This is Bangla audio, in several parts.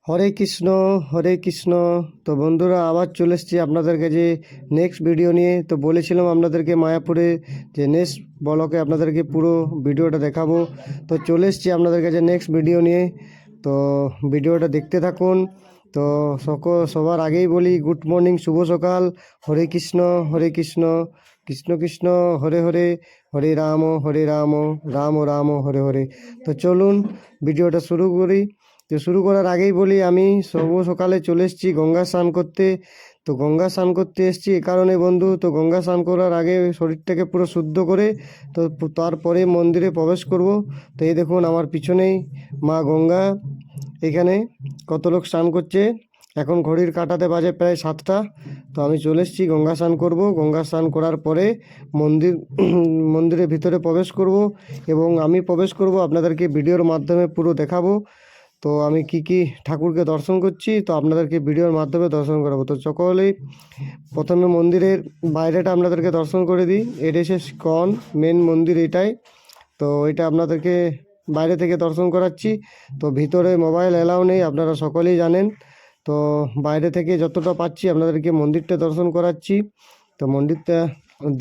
হরে কৃষ্ণ, হরে কৃষ্ণ। তো বন্ধুরা, আবার চলে এসেছি আপনাদের কাছে নেক্সট ভিডিও নিয়ে। তো বলেছিলাম আপনাদেরকে মায়াপুরে যে নেক্সট ব্লকে আপনাদেরকে পুরো ভিডিওটা দেখাবো। তো চলে এসেছি আপনাদের কাছে নেক্সট ভিডিও নিয়ে। তো ভিডিওটা দেখতে থাকুন। তো সবার আগেই বলি গুড মর্নিং, শুভ সকাল। হরে কৃষ্ণ, হরে কৃষ্ণ, কৃষ্ণ কৃষ্ণ হরে হরে, হরে রাম রাম রাম হরে হরে। তো চলুন ভিডিওটা শুরু করি। তো শুরু করার আগেই বলি, আমি সকালে চলে এসেছি গঙ্গা স্নান করতে। তো গঙ্গা স্নান করতে এসেছি এ কারণে বন্ধু, তো গঙ্গা স্নান করার আগে শরীরটাকে পুরো শুদ্ধ করে তো তারপরে মন্দিরে প্রবেশ করব। তো এই দেখুন আমার পিছনেই মা গঙ্গা, এখানে কত লোক স্নান করছে। এখন ঘড়ির কাঁটাতে বাজে প্রায় 7টা। তো আমি চলে এসেছি গঙ্গা স্নান করব। গঙ্গা স্নান করার পরে মন্দিরের ভিতরে প্রবেশ করব এবং আমি প্রবেশ করব, আপনাদেরকে ভিডিওর মাধ্যমে পুরো দেখাবো। তো আমি কি ঠাকুরকে দর্শন করছি, তো আপনাদেরকে ভিডিওর মাধ্যমে দর্শন করাবো। তো সকলেই প্রথমে মন্দিরের বাইরেটা আপনাদেরকে দর্শন করে দিই। এটা হচ্ছে ইস্কন মেন মন্দির, এটাই। তো এটা আপনাদেরকে বাইরে থেকে দর্শন করাচ্ছি। তো ভিতরে মোবাইল অ্যালাউ নেই, আপনারা সকলেই জানেন। তো বাইরে থেকে যতটা পাচ্ছি আপনাদেরকে মন্দিরটা দর্শন করাচ্ছি। তো মন্দিরটা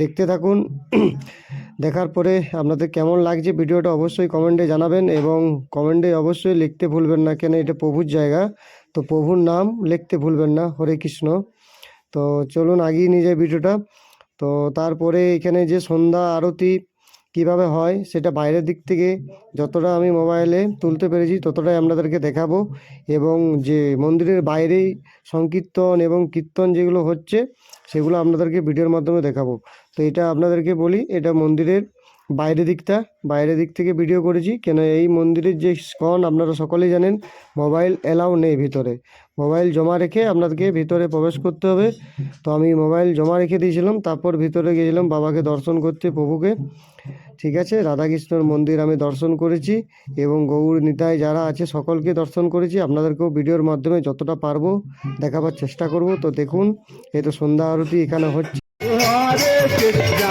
দেখতে থাকুন। দেখার পরে আপনাদের কেমন লাগছে ভিডিওটা অবশ্যই কমেন্টে জানাবেন এবং কমেন্টে অবশ্যই লিখতে ভুলবেন না, কেন এটা প্রভুর জায়গা। তো প্রভুর নাম লিখতে ভুলবেন না, হরে কৃষ্ণ। তো চলুন আগিয়ে নিয়ে যাই ভিডিওটা। তো তারপরে এখানে যে সন্ধ্যা আরতি কিভাবে হয় সেটা বাইরের দিক থেকে যতটা আমি মোবাইলে তুলতে পেরেছি ততটাই আপনাদেরকে দেখাবো। এবং যে মন্দিরের বাইরেই সংকীর্তন এবং কীর্তন যেগুলো হচ্ছে সেগুলো আপনাদেরকে ভিডিওর মাধ্যমে দেখাবো। তো এটা আপনাদেরকে বলি, এটা মন্দিরের বাইরের দিক থেকে ভিডিও করেছি, কেন এই মন্দিরের যে ইস্কন আপনারা সকলেই জানেন মোবাইল অ্যালাউ নেই ভিতরে। মোবাইল জমা রেখে আপনাদেরকে ভিতরে প্রবেশ করতে হবে। তো আমি মোবাইল জমা রেখে দিয়েছিলাম, তারপর ভিতরে গিয়েছিলাম বাবাকে দর্শন করতে, প্রভুকে। ঠিক আছে, রাধাকৃষ্ণর মন্দির আমি দর্শন করেছি এবং গৌর নিতাই যারা আছে সকলকে দর্শন করেছি। আপনাদেরকেও ভিডিওর মাধ্যমে যতটা পারবো দেখাবার চেষ্টা করব। তো দেখুন, এই তো সন্ধ্যা আরতি এখানে হচ্ছে। হরে কৃষ্ণ,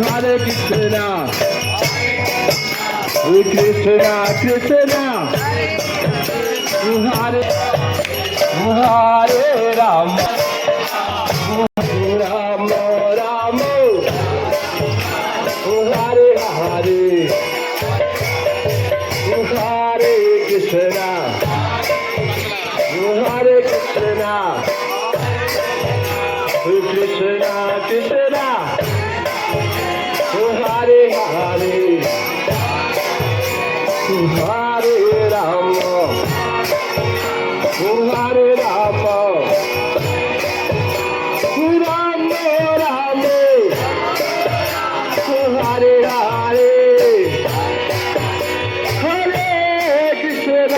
হরে কৃষ্ণ, কৃষ্ণ কৃষ্ণ, হরে হরে রাম, রাম রাম, হরে হরে, হরে কৃষ্ণ, হরে Krishna, Krishna Krishna, Hare Hare, Hare Rama, Hare Rama, Rama Rama, Hare Hare, Hare Krishna,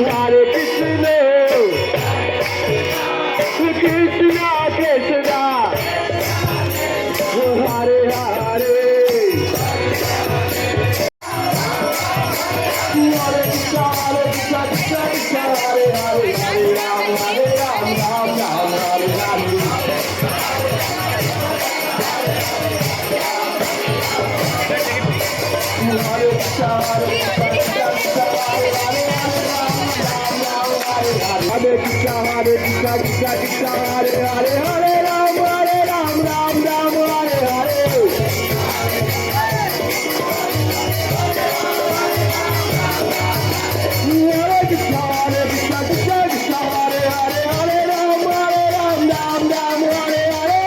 Hare Krishna, Krishna Krishna, Hare Hare, Hare Krishna, Hare Krishna, Krishna Krishna, Hare Hare, Hare Ram, Ram Ram, Hare Hare. Hare Krishna, Hare Krishna, Krishna Krishna, Hare Hare, Hare Ram, Ram Ram, Hare Hare. Hare Krishna, Hare Krishna, Krishna Krishna, Hare Hare, Hare Ram, Ram Ram, Hare Hare. Hare Krishna, Hare Krishna, Krishna Krishna, Hare Hare, Hare Ram, Ram Ram, Hare Hare.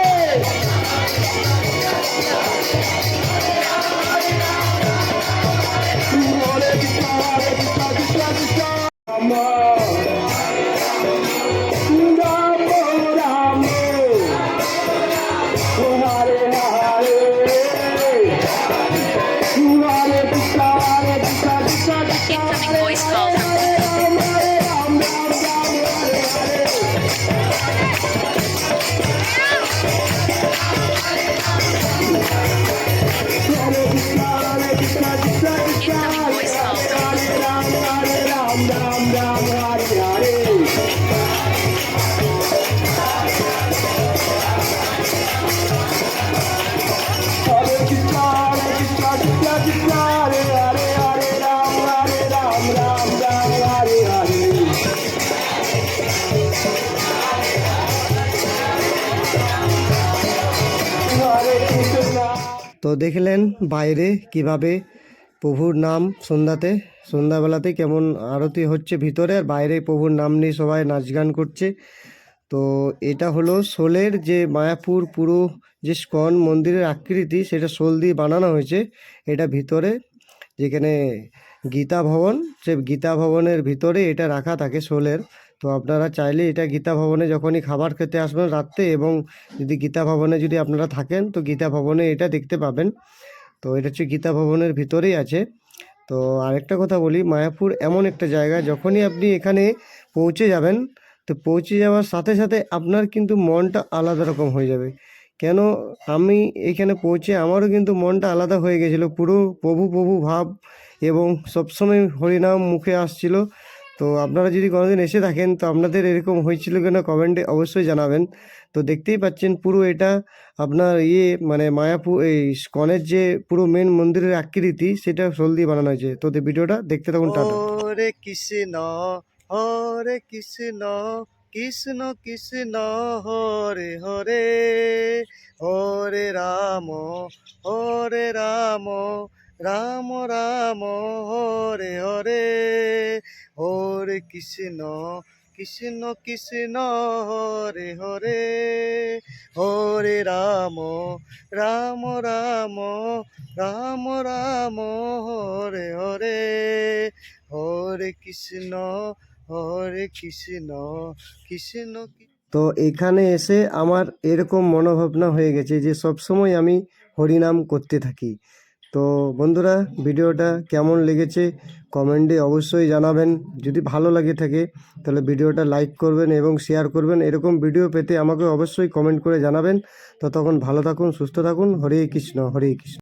Hare Krishna, Hare Krishna, Krishna Krishna, Rama, Rama Rama, Hare Hare, Hare Krishna, Hare Krishna, Krishna Krishna, Incoming voice call from Hare Ram, Ram Ram, Hare Hare. Hare Krishna, Hare Krishna, Krishna Krishna, Incoming voice call from Hare Ram, Ram Ram, Hare Hare. Hare Krishna, Krishna Krishna, Hare Hare, Hare Ram, Ram Ram Hare Hare Hare Krishna তো দেখলেন বাইরে কিভাবে প্রভুর নাম সন্ধ্যাবেলাতে কেমন আরতি হচ্ছে ভিতরে, আর বাইরে প্রভুর নাম নিয়ে সবাই নাচ গান করছে। তো এটা হলো শোলের যে মায়াপুর পুরো যে স্কন মন্দিরের আকৃতি, সেটা শোল দিয়ে বানানো হয়েছে। এটা ভিতরে যেখানে গীতা ভবন, সে গীতা ভবনের ভিতরে এটা রাখা থাকে শোলের। তো আপনারা চাইলে এটা গীতা ভবনে যখনই খাবার খেতে আসবেন রাত্রে, এবং যদি গীতা ভবনে যদি আপনারা থাকেন তো গীতা ভবনে এটা দেখতে পাবেন। তো এটা হচ্ছে গীতা ভবনের ভিতরেই আছে। তো আরেকটা কথা বলি, মায়াপুর এমন একটা জায়গা, যখনই আপনি এখানে পৌঁছে যাবেন, তো পৌঁছে যাওয়ার সাথে সাথে আপনার কিন্তু মনটা আলাদা রকম হয়ে যাবে। কেন, আমি এখানে পৌঁছে আমারও কিন্তু মনটা আলাদা হয়ে গেছিলো, পুরো প্রভু প্রভু ভাব, এবং সবসময় হরিনাম মুখে আসছিল। তো আপনারা যদি কোনোদিন এসে থাকেন তো আপনাদের এরকম হয়েছিল কিনা কমেন্টে অবশ্যই জানাবেন। তো দেখতেই পাচ্ছেন পুরো এটা আপনার মানে মায়াপুর এই স্কনের যে পুরো মেন মন্দিরের আকৃতি, সেটা শোল দিয়ে বানানো হয়েছে। তো ভিডিওটা দেখতে থাকুন। টাটা। হরে কৃষ্ণ হরে কৃষ্ণ কৃষ্ণ কৃষ্ণ হরে হরে, হরে রাম রাম রাম হরে হরে, হরে কৃষ্ণ কৃষ্ণ কৃষ্ণ হরে হরে, হরে রাম রাম রাম হরে হরে, হরে কৃষ্ণ কৃষ্ণ কৃষ্ণ। তো এখানে এসে আমার এরকম মনোভাবনা হয়ে গেছে যে সবসময় আমি হরিনাম করতে থাকি। তো বন্ধুরা, ভিডিওটা কেমন লেগেছে কমেন্টে অবশ্যই জানাবেন। যদি ভালো লাগে থাকে তাহলে ভিডিওটা লাইক করবেন এবং শেয়ার করবেন। এরকম ভিডিও পেতে আমাকে অবশ্যই কমেন্ট করে জানাবেন। তো তখন ভালো থাকুন, সুস্থ থাকুন। হরে কৃষ্ণ হরে কৃষ্ণ।